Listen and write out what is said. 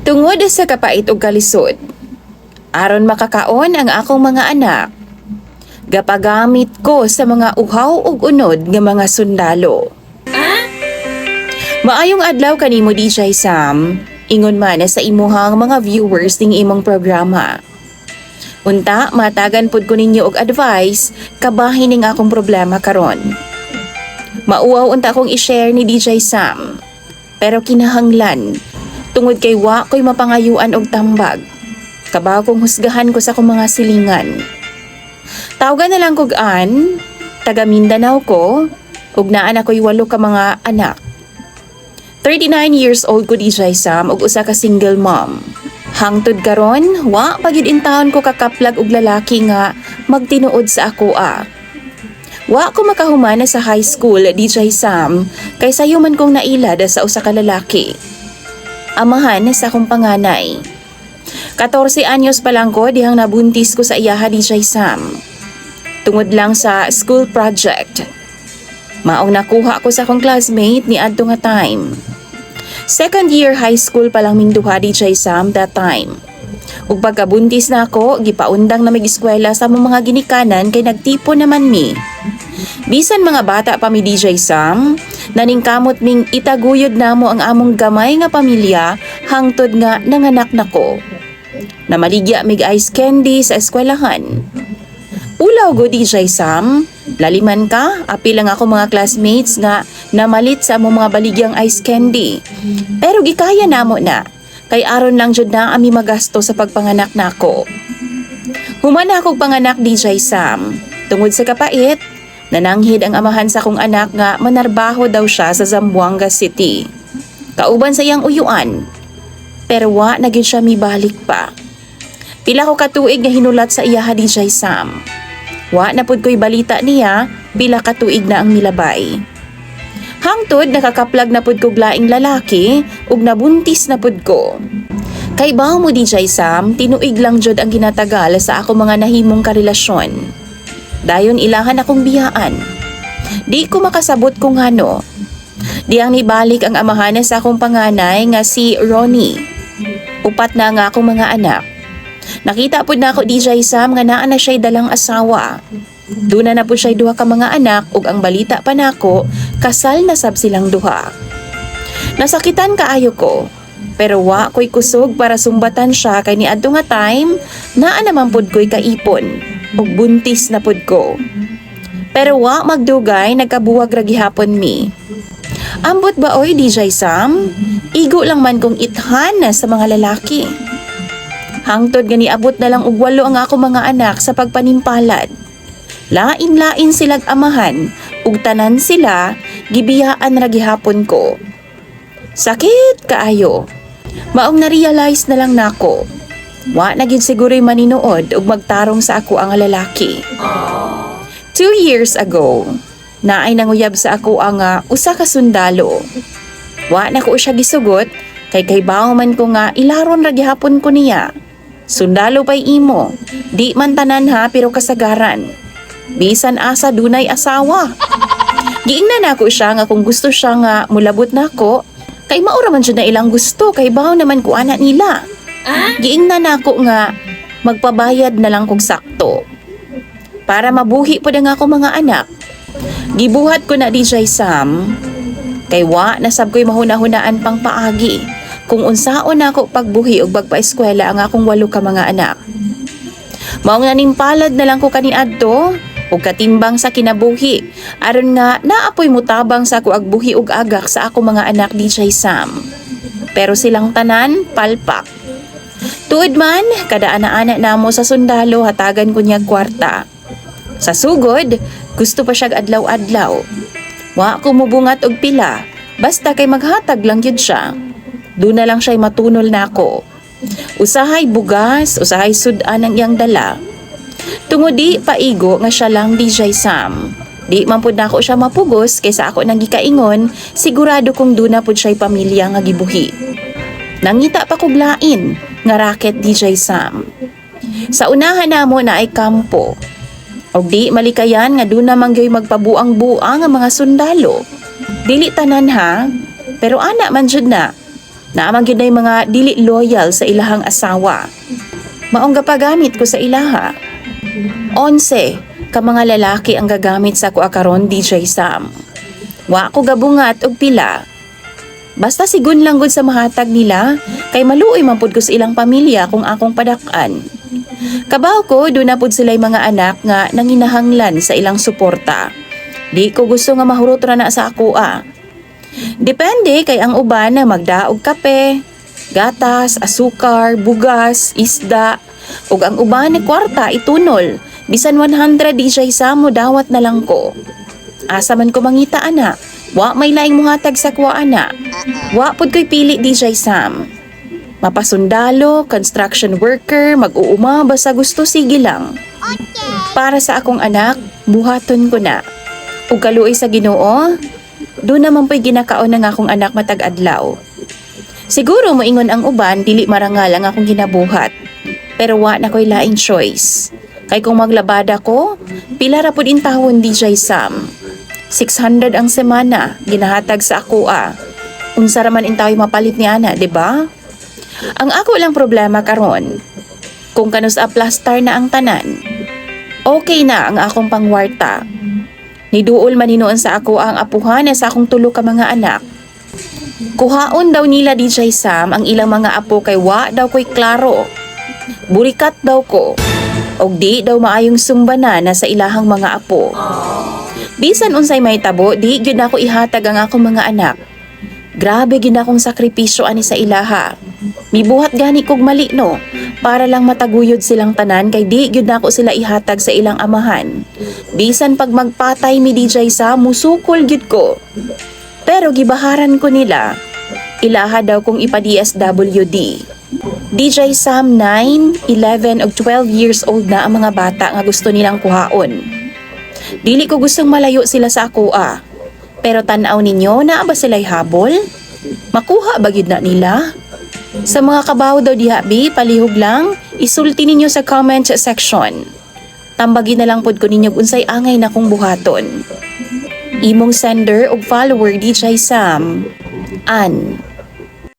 Tungod sa kapait ug kalisod, aron makakaon ang akong mga anak, gapagamit ko sa mga uhaw ug unod nga mga sundalo. Maayong adlaw kanimo DJ Sam, ingon man sa imuhang mga viewers ning imong programa. Unta, matagan pud ko ninyo og advice kabahin ning akong problema karon. Mauwaw unta akong i-share ni DJ Sam, pero kinahanglan tungod kay wa ko'y mapangayuan og tambag. Kabaw kong husgahan ko sa akong mga silingan. Tawagan na lang kog an, taga Mindanao ko, ug naan ako'y 8 ka mga anak. 39 years old ko DJ Sam ug usa ka single mom. Hangtod karon, wa pagid intawon ko kakaplag og lalaki nga magtinuod sa ako . Wa ko makahumana sa high school DJ Sam kay sayo man kong nailad sa usa ka lalaki. Amahan sa akong panganay. 14 anyos pa lang ko dihang nabuntis ko sa iyaha DJ Sam. Tungod lang sa school project. Maong nakuha ko sa akong classmate ni adto nga time. Second year high school pa lang ming duha DJ Sam that time. Ug pagkabuntis na ako, gipaundang na mag-eskwela sa mga ginikanan kay nagtipo naman mi. Bisan mga bata pa mi DJ Sam, naningkamot ming itaguyod namo ang among gamay nga pamilya hangtod nga nanganak nako. Namaligya mig ice candy sa eskwelahan. Ulaw go DJ Sam, laliman ka, apil lang ako mga classmates nga namalit sa among mga baligyang ice candy. Pero gikaya namo na, kay aron lang jud na ami magasto sa pagpanganak nako. Human akong panganak DJ Sam, tungod sa kapait, nananghid ang amahan sa akong anak nga manarbaho daw siya sa Zamboanga City. Kauban sa iyang uyuan, pero wa na gyud siya mibalik pa. Pila ko katuig nga hinulat sa iyaha DJ Sam. Wa na pud ko'y balita niya, pila ka tuig na ang milabay. Hangtod nakakaplag na pud kog laing lalaki ug nabuntis na pud ko. Kay bawo mo DJ Sam, tinuig lang jud ang ginatagal sa ako mga nahimong karelasyon. Dayon ilahan akong biyaan. Di ko makasabot kung ano. Diyang nibalik ang amahan sa akong panganay nga si Ronnie. Upat na nga akong mga anak. Nakita pud na ako DJ Sam nga naa na siya'y dalang asawa. Duna na po siya'y duha ka mga anak ug ang balita pa nako, kasal na sab silang duha. Nasakitan kaayo ko, pero wa ko'y kusog para sumbatan siya kay niadto nga time, naa naman pud ko'y kaipon ug buntis na pud ko. Pero wa magdugay nagkabuwag ra gihapon mi. Ambot ba oy DJ Sam? Igo lang man kong ithan sa mga lalaki. Hangtod gani abot na lang og 8 ang ako mga anak sa pagpanimpalad. Lain-lain silag amahan ug tanan sila gibiyaan ra gihapon ko. Sakit kaayo. Maong na-realize na lang nako. Wa na gyud siguro'y maninuod ug magtarong sa ako ang lalaki. 2 years ago, naay nanguyab sa ako ang usa ka sundalo. Wa na ko siya gisugot kay kaybaw man ko nga ilaron ra gihapon ko niya. Sundalo pa'y imo, di man tanan ha pero kasagaran. Bisan asa dunay asawa. Giingnan ako siya nga kung gusto siya nga mulabot nako, kay maura man jud na ilang gusto kay bahaw naman ko ana nila. Giingnan ako nga magpabayad na lang kog sakto. Para mabuhi pud ang ako mga anak. Gibuhat ko na DJ Sam, kay wa nasab ko'y mahuna-hunaan pang paagi. Kung unsaon ako pagbuhi og pagpaeskwela ang akong 8 ka mga anak. Maong nanimpalad na lang ko kaniadto ug katimbang sa kinabuhi aron nga naapoy mutabang sa ako agbuhi ug agak sa ako mga anak DJ Sam. Pero silang tanan palpak. Tuod man kada ana-ana namo sa sundalo hatagan ko niya kwarta. Sa sugod gusto pa siya adlaw-adlaw. Wa ko mubungat og pila basta kay maghatag lang yun siya. Doon na lang siya'y matunol na ako. Usahay bugas, usahay sudan ang iyang dala. Tungod di paigo nga siya lang DJ Sam. Di man pud nako siya mapugos kaysa ako nang gikaingon, sigurado kong doon na pud siya'y pamilya nga gibuhi. Nangita pa kog lain nga racket DJ Sam. Sa unahan namo na ay kampo. Og di malikayan nga doon na mangyoy magpabuang-buang ang mga sundalo. Dili tanan ha, pero ana man jud na. Naamang yun na yung mga dili loyal sa ilahang asawa. Maong gapagamit ko sa ilaha. 11 ka mga lalaki ang gagamit sa kuha karon DJ Sam. Wa ko gabungat og pila. Basta sigun lang gud sa mahatag nila, kay maluoy man pud ko sa ilang pamilya kung akong padak-an. Kabaw ko, doon na pud sila'y mga anak nga nanginahanglan sa ilang suporta. Di ko gusto nga mahurot ra na sa akoa. Depende kay ang uban na magdaog kape, gatas, asukar, bugas, isda, ug ang uban ni kwarta itunol. Bisan 100 DJ Sam mo dawat na lang ko. Asa man ko mangita ana, wa may laing muhatag sa kuha ana. Wa pud ko'y pili DJ Sam. Mapasundalo, construction worker, mag-uuma, basta gusto sige lang. Para sa akong anak, buhaton ko na. Ug kaluoy sa Ginoo, doon naman po'y ginakaon ng akong anak matag-adlaw. Siguro moingon ang uban, dili marangal ang akong ginabuhat. Pero wa na ko'y laing choice. Kay kung maglabada ko, pila ra pud intawon DJ Sam. 600 ang semana, ginahatag sa akoa. Unsa ra man intaw mapalit ni ana, di ba? Ang ako lang problema karon, kung kanus aplastar na ang tanan, okay na ang akong pangwarta. Niduol man hinuon sa ako ang apuhan sa akong tulo ka mga anak. Kuhaon daw nila DJ Sam ang ilang mga apo kay wa daw ko'y klaro. Burikat daw ko. Og di daw maayong sumbana na sa ilahang mga apo. Bisan unsay may tabo, di gyud ako ihatag ang akong mga anak. Grabe gid akong sakripisyo ani sa ilaha. Mibuhat gani kog mali no, para lang mataguyod silang tanan kay di gyud nako sila ihatag sa ilang amahan. Bisan pag magpatay mi DJ Sam, musukol gyud ko. Pero gibaharan ko nila. Ilaha daw kong ipa-DSWD. DJ Sam 9, 11 ug 12 years old na ang mga bata nga gusto nilang kuhaon. Dili ko gustong malayo sila sa akoa. Pero tanaw ninyo na ba sila'y habol? Makuha ba gyud na nila? Sa mga kabaw daw dihabi, palihog lang, isulti ninyo sa comment section. Tambagi na lang pod ko ninyo unsay angay na kong buhaton. Imong sender ug follower DJ Sam, Ann.